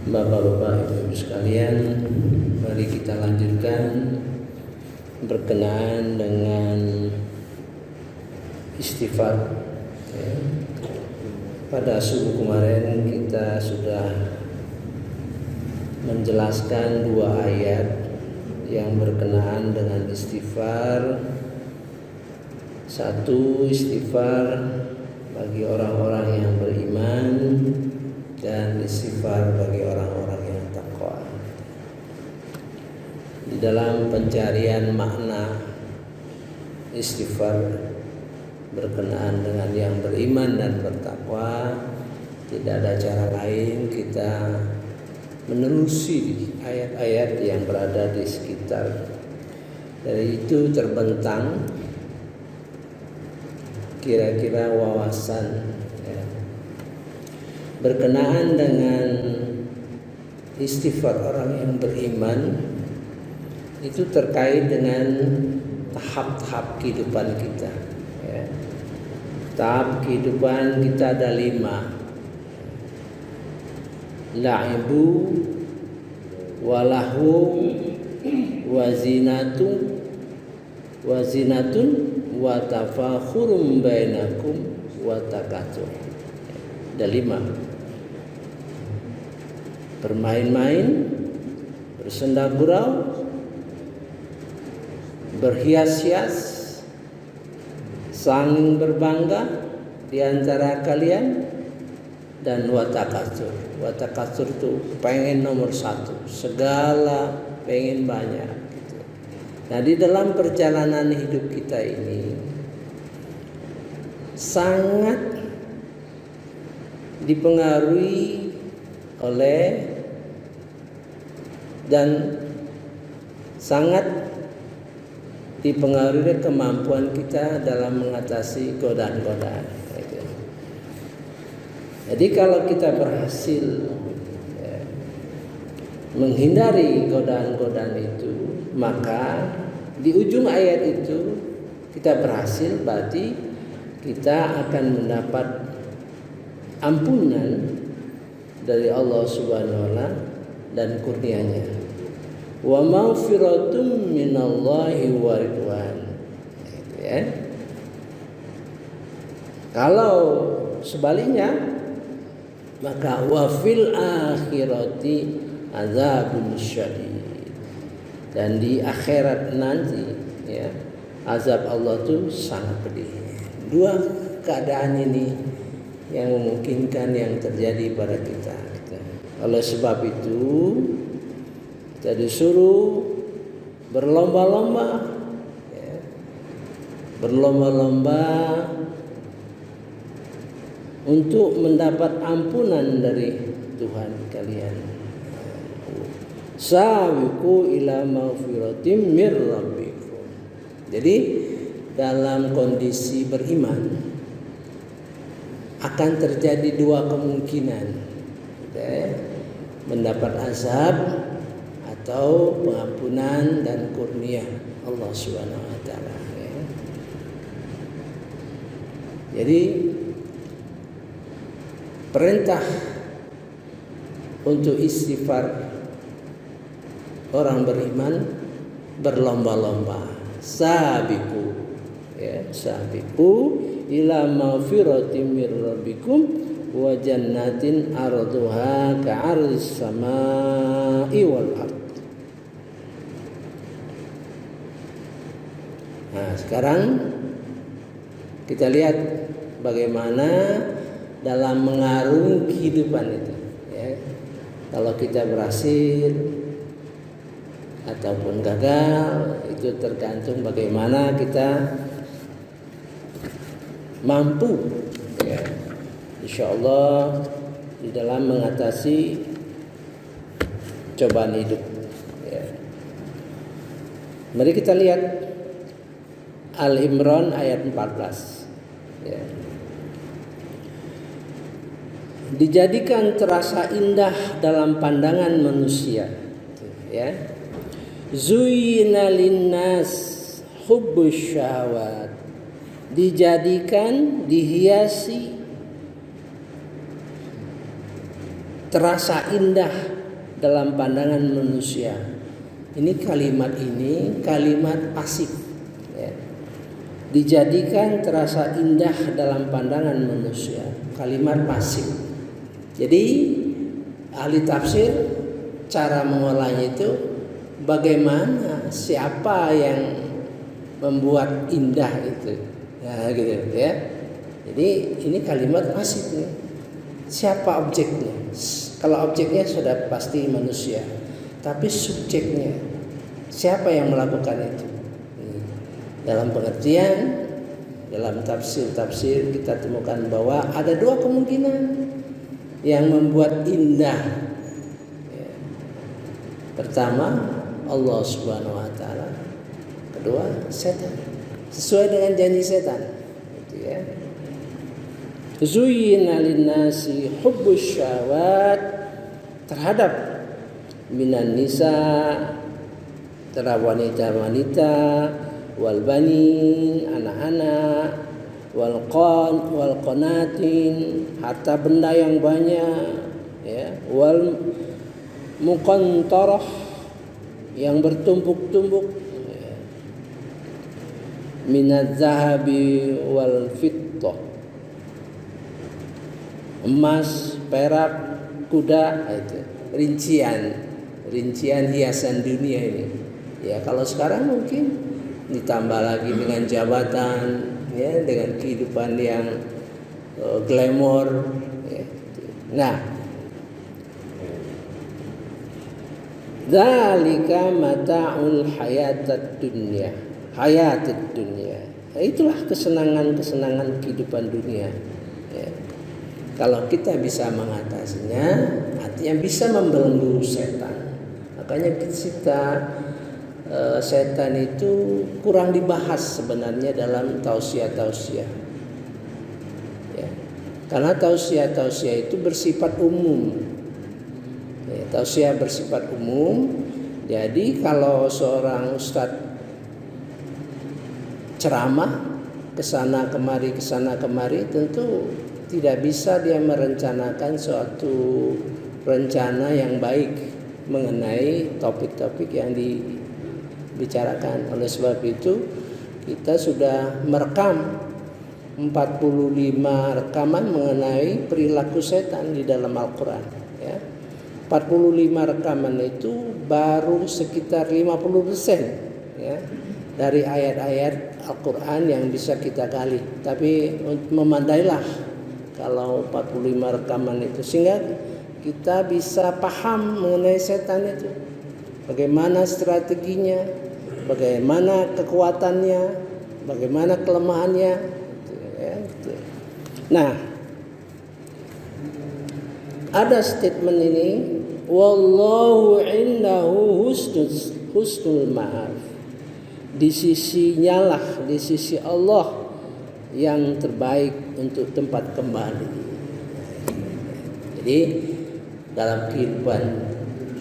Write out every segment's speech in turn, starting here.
Bapak-bapak, Ibu sekalian, mari kita lanjutkan berkenaan dengan istighfar. Pada subuh kemarin kita sudah menjelaskan dua ayat yang berkenaan dengan istighfar. Satu, istighfar bagi orang-orang yang beriman, dan istighfar bagi orang-orang yang takwa. Di dalam pencarian makna istighfar berkenaan dengan yang beriman dan bertakwa, tidak ada cara lain kita menelusuri ayat-ayat yang berada di sekitar. Dari itu terbentang kira-kira wawasan berkenaan dengan istighfar orang yang beriman. Itu terkait dengan tahap-tahap kehidupan kita. Tahap kehidupan kita ada 5. La'ibu walahu wazinatun wa tafakhurum bainakum wa takatsur. Ada 5. Bermain-main, bersenda gurau, berhias-hias, saling berbangga di antara kalian, dan watakatsur. Watakatsur itu pengen nomor 1, segala pengen banyak gitu. Nah, di dalam perjalanan hidup kita ini sangat dipengaruhi oleh dan sangat dipengaruhi kemampuan kita dalam mengatasi godaan-godaan. Jadi kalau kita berhasil menghindari godaan-godaan itu, maka di ujung ayat itu kita berhasil, berarti kita akan mendapat ampunan dari Allah Subhanahu wa taala dan kurnianya. Wa maghfiratum minallahi wa ridwan. Kalau sebaliknya, maka wa fil akhirati azabun syadid. Dan di akhirat nanti azab Allah itu sangat pedih. Dua keadaan ini yang memungkinkan yang terjadi pada kita. Oleh sebab itu kita disuruh berlomba-lomba untuk mendapat ampunan dari Tuhan kalian. Sabiqu ila maghfiratim mir rabbikum. Jadi dalam kondisi beriman akan terjadi dua kemungkinan, mendapat azab atau pengampunan dan kurnia Allah Subhanahu wa taala. Jadi perintah untuk istighfar orang beriman berlomba-lomba. Sabiqu ila maghfiratin mir rabbikum wa jannatin arduha ka'ardis samai wal ard. Nah, sekarang kita lihat bagaimana dalam mengarungi kehidupan itu. Kalau kita berhasil ataupun gagal, itu tergantung bagaimana kita mampu insyaallah di dalam mengatasi cobaan hidup. Mari kita lihat Al-Imran ayat 14. Dijadikan terasa indah dalam pandangan manusia. Zuyyina linnas hubbus syahwat. Dijadikan, dihiasi, terasa indah dalam pandangan manusia. Ini kalimat pasif, ya. Dijadikan terasa indah dalam pandangan manusia, kalimat pasif. Jadi ahli tafsir cara mengolahnya itu bagaimana, siapa yang membuat indah itu, ya gitu ya. Jadi ini kalimat pasif nih. Siapa objeknya? Kalau objeknya sudah pasti manusia, tapi subjeknya siapa yang melakukan itu? Dalam pengertian, dalam tafsir kita temukan bahwa ada dua kemungkinan yang membuat indah. Pertama, Allah Subhanahu wa taala. Kedua, setan. Sesuai dengan janji setan. Gitu ya. Zuyyina lin-nasi hubbus syahwat terhadap minan nisa, terhadap wanita-wanita, wal banin, anak-anak, wal qanatin, harta benda yang banyak, ya, wal muqantarah, yang bertumpuk-tumpuk, ya, minaz zahabi wal fiddah, emas, perak, kuda, itu rincian hiasan dunia ini. Ya, kalau sekarang mungkin ditambah lagi dengan jabatan, ya, dengan kehidupan yang glamor, ya. Nah, dzalika mata'ul hayatid dunya. Nah, itulah kesenangan kehidupan dunia, ya. Kalau kita bisa mengatasinya, artinya bisa membelenggu setan. Makanya kita setan itu kurang dibahas sebenarnya dalam tausiah-tausiah, ya. Karena tausiah-tausiah itu bersifat umum, ya, tausiah bersifat umum. Jadi kalau seorang ustadz ceramah kesana kemari, tentu tidak bisa dia merencanakan suatu rencana yang baik mengenai topik-topik yang dibicarakan. Oleh sebab itu kita sudah merekam 45 rekaman mengenai perilaku setan di dalam Al-Quran, ya. 45 rekaman itu baru sekitar 50%, ya, dari ayat-ayat Al-Quran yang bisa kita gali. Tapi memandailah kalau 45 rekaman itu, sehingga kita bisa paham mengenai setan itu, bagaimana strateginya, bagaimana kekuatannya, bagaimana kelemahannya, ya. Nah, ada statement ini, wallahu indahu husnul ma'af. Di sisinya lah, di sisi Allah yang terbaik untuk tempat kembali. Jadi dalam kehidupan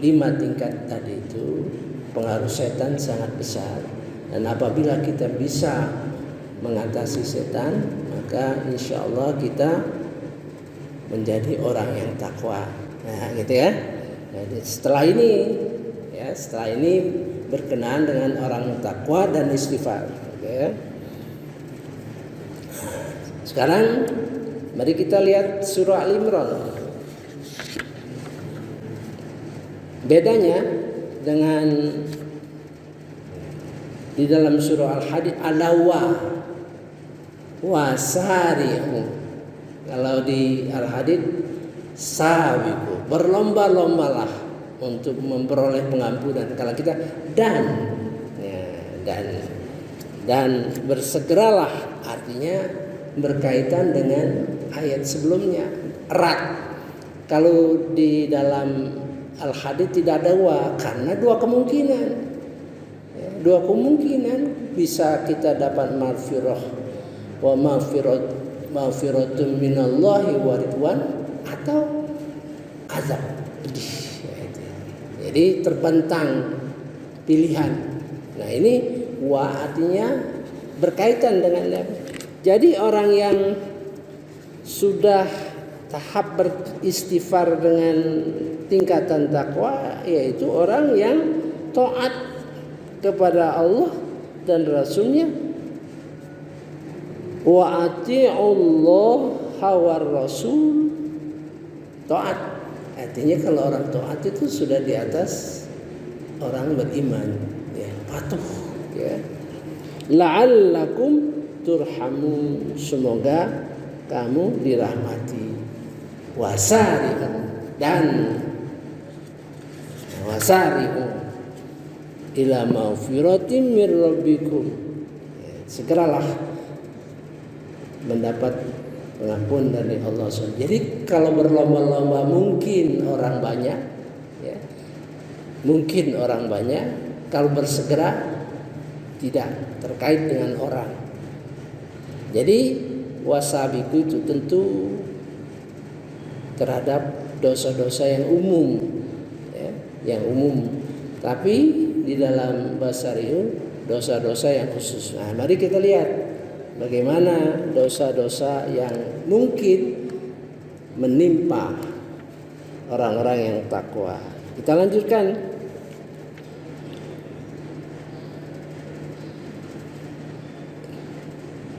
5 tingkat tadi itu pengaruh setan sangat besar. Dan apabila kita bisa mengatasi setan, maka insya Allah kita menjadi orang yang takwa. Nah, gitu ya. Jadi setelah ini berkenaan dengan orang takwa dan istighfar. Okay. Sekarang mari kita lihat surah Al-Imran. Bedanya dengan di dalam surah Al-Hadid, alawa wasari'u. Kalau di Al-Hadid, sabiqu, berlomba-lombalah untuk memperoleh pengampunan. Kalau kita dan bersegeralah, artinya berkaitan dengan ayat sebelumnya, erat. Kalau di dalam Al-Hadid tidak ada wa, karena dua kemungkinan, ya, dua kemungkinan bisa kita dapat maghfirah wa maghfiratun minallahi wa ridwan, atau azab pedih. Jadi terbentang pilihan. Nah, ini wa artinya berkaitan dengan. Jadi orang yang sudah tahap beristighfar dengan tingkatan takwa, yaitu orang yang taat kepada Allah dan Rasulnya. Wa ati'ullah war rasul. Taat artinya kalau orang taat itu sudah di atas orang beriman, ya, patuh, ya. La'allakum turhamun, semoga kamu dirahmati. Wasari'u, dan wasari'u ila maghfiratin min rabbikum, segeralah mendapat pengampunan dari Allah SWT. Jadi kalau berlomba-lomba mungkin orang banyak, ya, mungkin orang banyak. Kalau bersegera tidak, terkait dengan orang. Jadi wasabiku itu tentu terhadap dosa-dosa yang umum, ya, yang umum. Tapi di dalam bahasa Riu dosa-dosa yang khusus. Nah, mari kita lihat bagaimana dosa-dosa yang mungkin menimpa orang-orang yang takwa. Kita lanjutkan.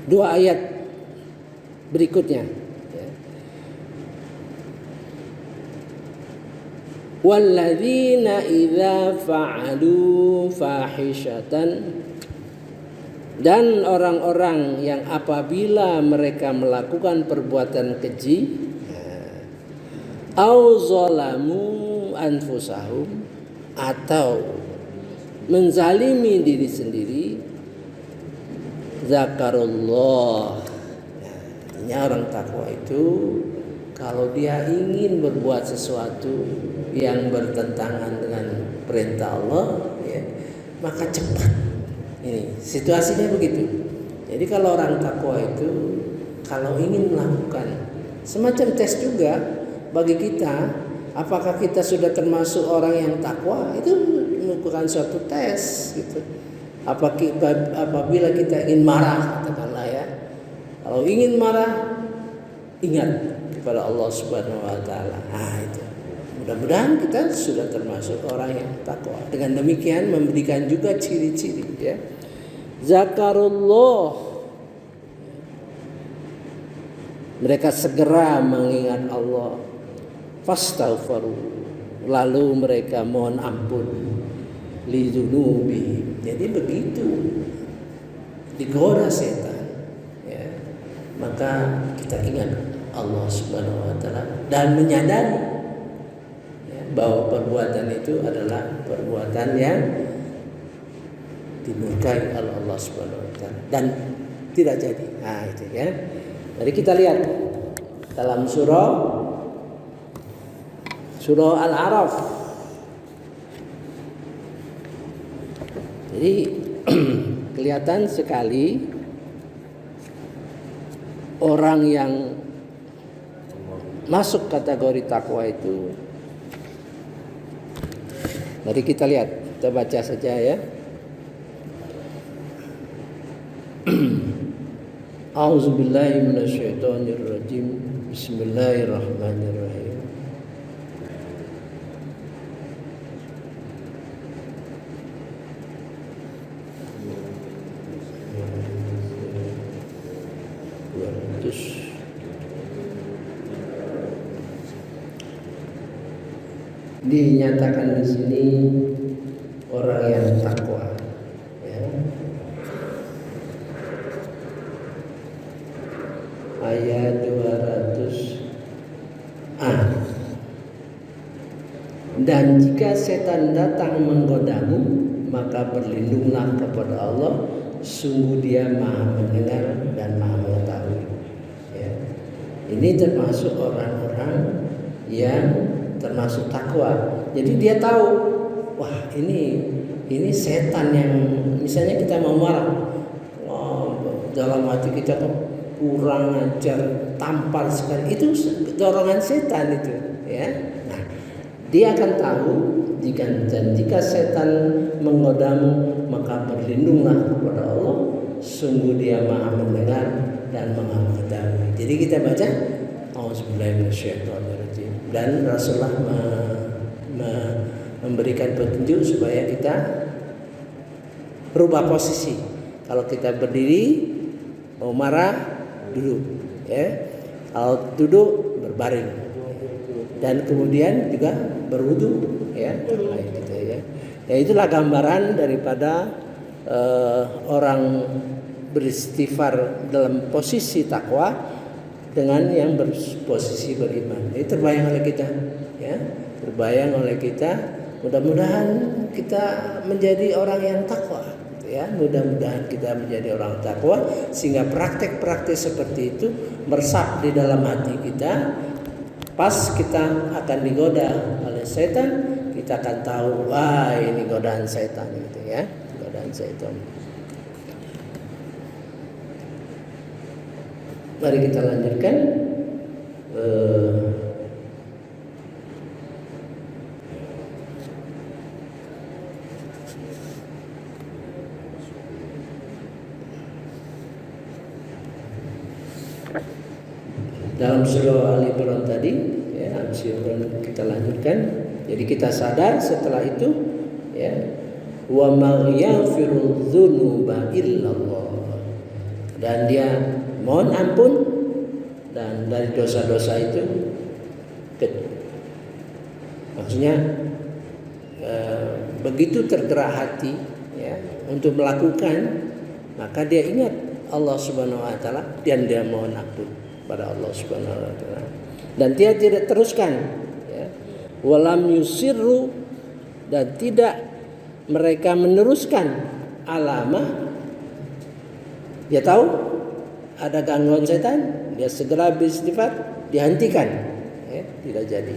Dua ayat berikutnya, ya. Walladzina idza fa'alu fahishatan, dan orang-orang yang apabila mereka melakukan perbuatan keji, au zalamu anfusahum, atau menzalimi diri sendiri, zakarullah. Artinya orang takwa itu kalau dia ingin berbuat sesuatu yang bertentangan dengan perintah Allah, ya, maka cepat. Ini situasinya begitu. Jadi kalau orang takwa itu kalau ingin melakukan semacam tes juga bagi kita, apakah kita sudah termasuk orang yang takwa, itu bukan suatu tes gitu. Apabila kita ingin marah, katakanlah, ya, kalau ingin marah ingat kepada Allah Subhanahu wa taala. Nah, itu. Mudah-mudahan kita sudah termasuk orang yang takwa. Dengan demikian memberikan juga ciri-ciri, ya. Zakarullah, mereka segera mengingat Allah. Fastaghfiru, lalu mereka mohon ampun. Lidunubi. Jadi begitu digoda setan, ya, maka kita ingat Allah Subhanahu wa taala dan menyadari, ya, bahwa perbuatan itu adalah perbuatan yang dimurkai oleh Allah Subhanahu wa taala dan tidak jadi. Nah, itu, ya. Mari kita lihat dalam surah Al-A'raf. Jadi kelihatan sekali orang yang masuk kategori takwa itu. Mari kita lihat, kita baca saja, ya. A'udzubillahi minasyaitonirrajim. Bismillahirrahmanirrahim. Dinyatakan di sini orang yang takwa, ya. Ayat 200a. Dan jika setan datang menggodamu, maka berlindunglah kepada Allah, sungguh Dia Maha mendengar dan Maha mengetahui, ya. Ini termasuk orang-orang yang termasuk takwa. Jadi dia tahu, wah, ini setan yang misalnya kita mau marah, dalam hati kita kok kurang ajar, tampar sekali, itu dorongan setan itu, ya. Nah, dia akan tahu jika setan menggodamu, maka berlindunglah kepada Allah, sungguh Dia Maha mendengar dan Maha mengetahui. Jadi kita baca, Auzubillahiminasyaitonirrajim. Dan Rasulullah memberikan petunjuk supaya kita berubah posisi. Kalau kita berdiri mau marah, duduk, ya. Kalau duduk berbaring. Dan kemudian juga berwudu, ya, gitu ya. Ya, itulah gambaran daripada orang beristighfar dalam posisi takwa dengan yang berposisi beriman. Ini terbayang oleh kita, ya, terbayang oleh kita. Mudah-mudahan kita menjadi orang yang takwa, ya. Mudah-mudahan kita menjadi orang takwa sehingga praktek-praktek seperti itu meresap di dalam hati kita. Pas kita akan digoda oleh setan, kita akan tahu, wah ini godaan setan, gitu ya, godaan setan. Mari kita lanjutkan. Dalam surah Ali Imran tadi, ya, kita lanjutkan. Jadi kita sadar setelah itu, ya, wa ma yaghfiru dzunuba illallah. Dan dia mohon ampun dan dari dosa-dosa itu maksudnya begitu tergerak hati, ya, untuk melakukan, maka dia ingat Allah Subhanahu wa taala dan dia mohon ampun pada Allah Subhanahu wa taala. Dan dia tidak teruskan, ya. Walam yusirru, dan tidak mereka meneruskan alama. Dia tahu ada gangguan setan, dia segera beristighfar, dihentikan, ya, tidak jadi.